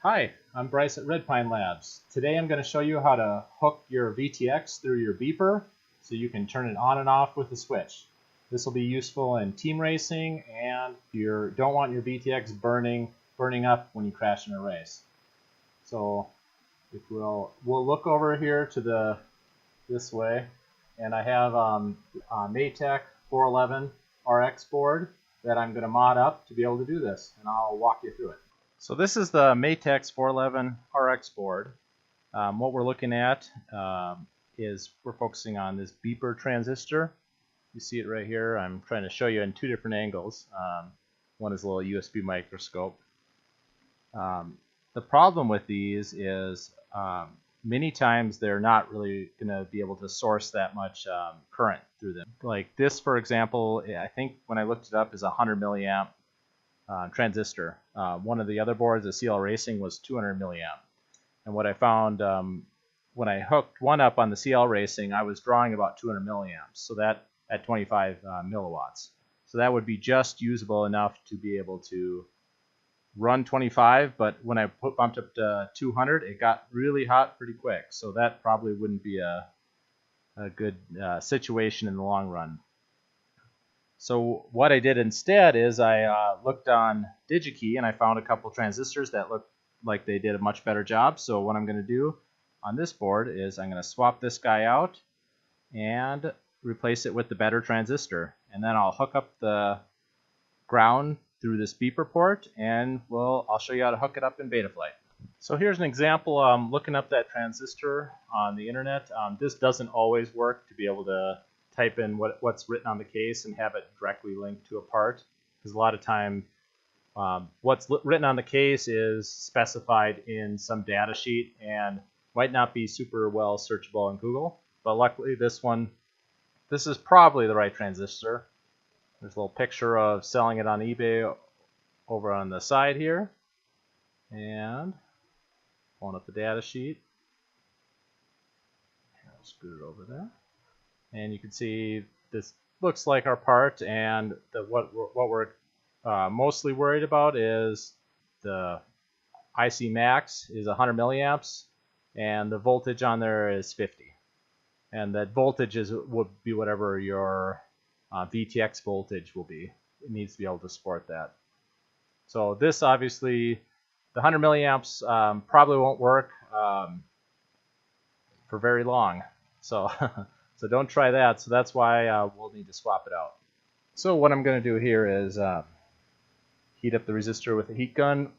Hi, I'm Bryce at Red Pine Labs. Today I'm going to show you how to hook your VTX through your beeper so you can turn it on and off with a switch. This will be useful in team racing and if you don't want your VTX burning up when you crash in a race. So if we'll look over here to this way, and I have a Maytech 411 RX board that I'm going to mod up to be able to do this, and I'll walk you through it. So this is the Maytech 411 RX board. What we're looking at is we're focusing on this beeper transistor. You see it right here. I'm trying to show you in two different angles. One is a little USB microscope. The problem with these is many times they're not really going to be able to source that much current through them. Like this, for example, I think when I looked it up is a 100 milliamp transistor. One of the other boards, the CL Racing, was 200 milliamp. And what I found when I hooked one up on the CL Racing, I was drawing about 200 milliamps, so that at 25 milliwatts. So that would be just usable enough to be able to run 25, but when I bumped up to 200, it got really hot pretty quick. So that probably wouldn't be a good situation in the long run. So what I did instead is I looked on DigiKey and I found a couple transistors that looked like they did a much better job. So what I'm going to do on this board is I'm going to swap this guy out and replace it with the better transistor. And then I'll hook up the ground through this beeper port, and I'll show you how to hook it up in Betaflight. So here's an example. Looking up that transistor on the internet. This doesn't always work to be able to type in what's written on the case and have it directly linked to a part, because a lot of time what's written on the case is specified in some data sheet and might not be super well searchable in Google. But luckily this is probably the right transistor. There's a little picture of selling it on eBay over on the side here. And pulling up the data sheet. I'll scoot it over there. And you can see this looks like our part, and what we're mostly worried about is the IC max is 100 milliamps, and the voltage on there is 50. And that voltage would be whatever your VTX voltage will be. It needs to be able to support that. So this obviously, the 100 milliamps probably won't work for very long. So so don't try that. So that's why we'll need to swap it out. So what I'm going to do here is heat up the resistor with a heat gun,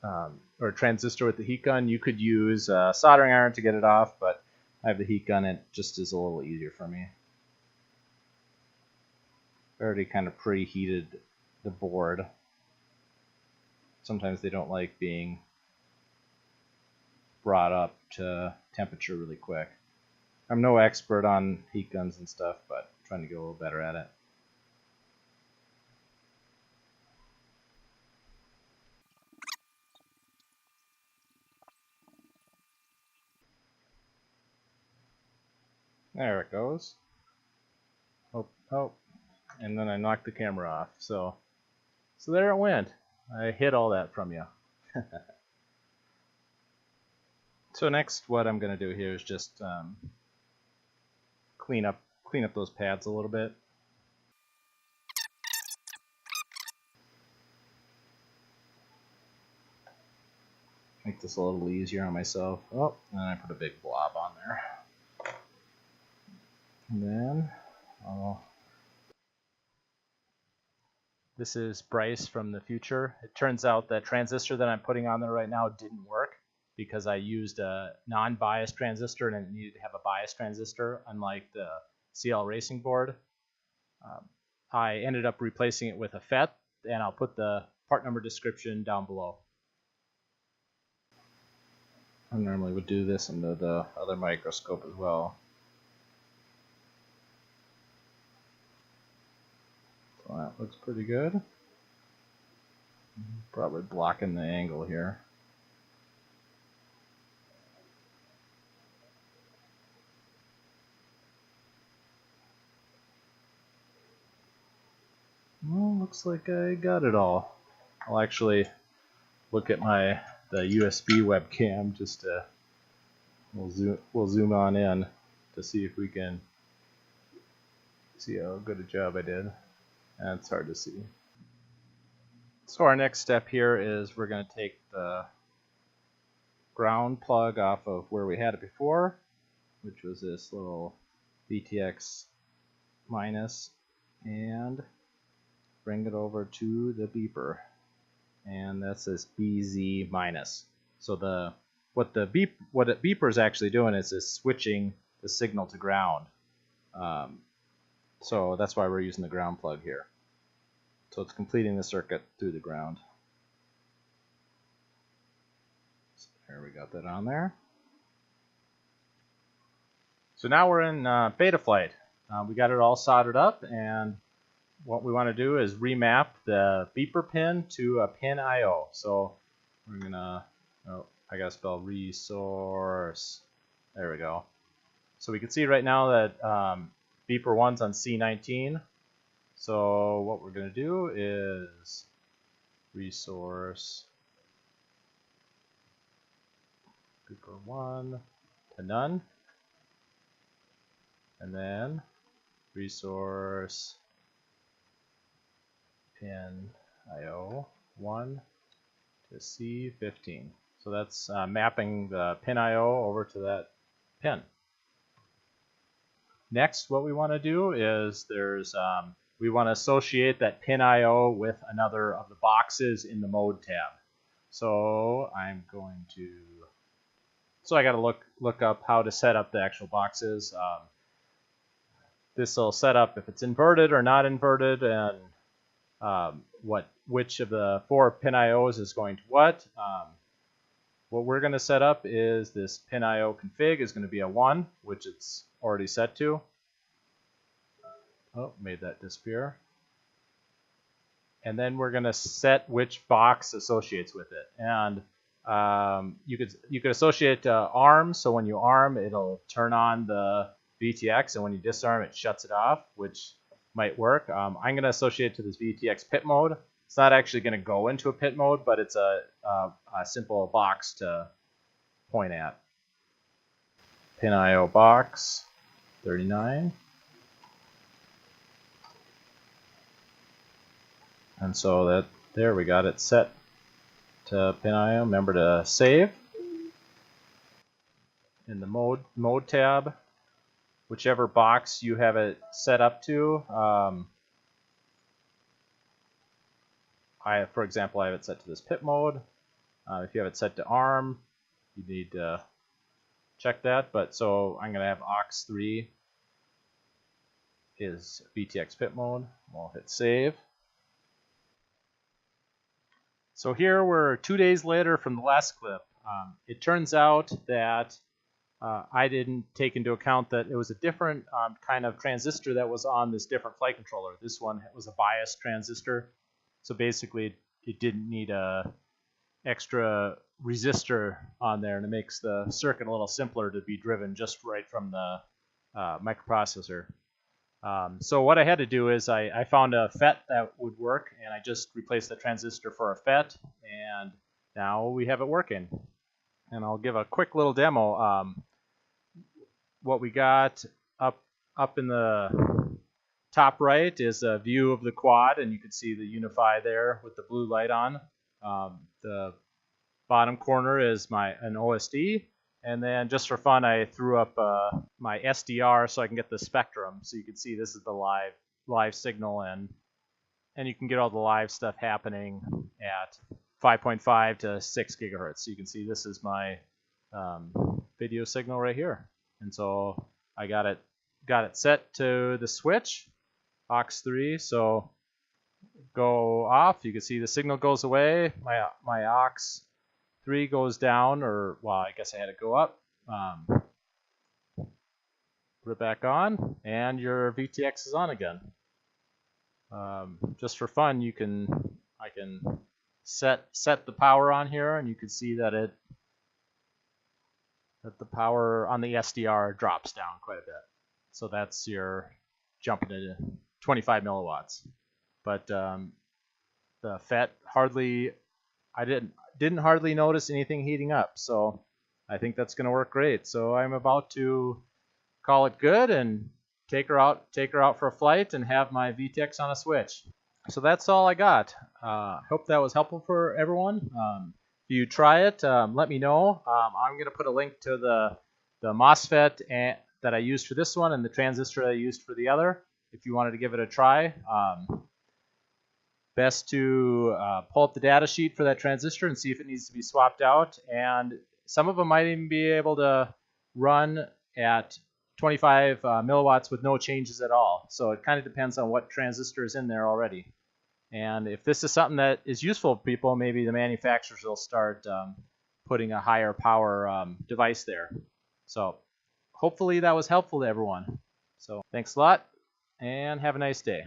or transistor with the heat gun. You could use a soldering iron to get it off, but I have the heat gun, and it just is a little easier for me. I already kind of preheated the board. Sometimes they don't like being brought up to temperature really quick. I'm no expert on heat guns and stuff, but I'm trying to get a little better at it. There it goes. Oh, and then I knocked the camera off. So there it went. I hid all that from you. So next, what I'm going to do here is just clean up those pads a little bit. Make this a little easier on myself. Oh, and I put a big blob on there. And then this is Bryce from the future. It turns out that transistor that I'm putting on there right now didn't work because I used a non-biased transistor and it needed to have a biased transistor, unlike the CL Racing board. I ended up replacing it with a FET, and I'll put the part number description down below. I normally would do this into the other microscope as well. So that looks pretty good. Probably blocking the angle here. Well, looks like I got it all. I'll actually look at my the USB webcam just to we'll zoom on in to see if we can see how good a job I did. That's hard to see. So our next step here is we're going to take the ground plug off of where we had it before, which was this little VTX minus, and bring it over to the beeper, and that's this BZ minus. So what the beeper is actually doing is switching the signal to ground. So that's why we're using the ground plug here. So it's completing the circuit through the ground. So there, we got that on there. So now we're in beta flight. We got it all soldered up, and what we want to do is remap the beeper pin to a pin I/O. So we're gonna, oh, I gotta spell resource. There we go. So we can see right now that beeper 1's on C19. So what we're gonna do is resource beeper 1 to none, and then resource pin I/O 1 to C15. So that's mapping the pin I/O over to that pin. Next, what we want to do is we want to associate that pin I/O with another of the boxes in the mode tab. So I'm going to, so I got to look up how to set up the actual boxes. This will set up if it's inverted or not inverted, and which of the 4 pin I/Os is going to what. What we're going to set up is this pin I/O config is going to be a 1, which it's already set to. Oh, made that disappear. And then we're going to set which box associates with it. And you could associate ARM, so when you ARM, it'll turn on the VTX, and when you disarm, it shuts it off, which might work. I'm going to associate it to this VTX pit mode. It's not actually going to go into a pit mode, but it's a simple box to point at. Pin I/O box 39. And so there we got it set to pin I/O. Remember to save in the mode tab, whichever box you have it set up to. For example, I have it set to this pit mode. If you have it set to ARM, you need to check that. But so I'm going to have aux3 is VTX pit mode. We'll hit save. So here we're 2 days later from the last clip. It turns out that I didn't take into account that it was a different kind of transistor that was on this different flight controller. This one was a bias transistor. So basically, it didn't need a extra resistor on there, and it makes the circuit a little simpler to be driven just right from the microprocessor. So what I had to do is I found a FET that would work, and I just replaced the transistor for a FET, and now we have it working. And I'll give a quick little demo. What we got up in the top right is a view of the quad, and you can see the Unify there with the blue light on. The bottom corner is an OSD, and then just for fun, I threw up my SDR so I can get the spectrum. So you can see this is the live signal, and you can get all the live stuff happening at 5.5 to 6 gigahertz. So you can see this is my video signal right here, and so I got it set to the switch. aux3, so go off. You can see the signal goes away. My aux3 goes down, or well, I guess I had it go up. Put it back on, and your VTX is on again. Just for fun, I can set the power on here, and you can see that the power on the SDR drops down quite a bit. So that's your jumping to 25 milliwatts. But the FET hardly, I didn't hardly notice anything heating up. So I think that's going to work great. So I'm about to call it good and take her out for a flight and have my VTX on a switch. So that's all I got. Hope that was helpful for everyone. If you try it, let me know. I'm going to put a link to the MOSFET that I used for this one and the transistor that I used for the other if you wanted to give it a try. Best to pull up the data sheet for that transistor and see if it needs to be swapped out. And some of them might even be able to run at 25 milliwatts with no changes at all. So it kind of depends on what transistor is in there already. And if this is something that is useful for people, maybe the manufacturers will start putting a higher power device there. So hopefully that was helpful to everyone. So thanks a lot and have a nice day.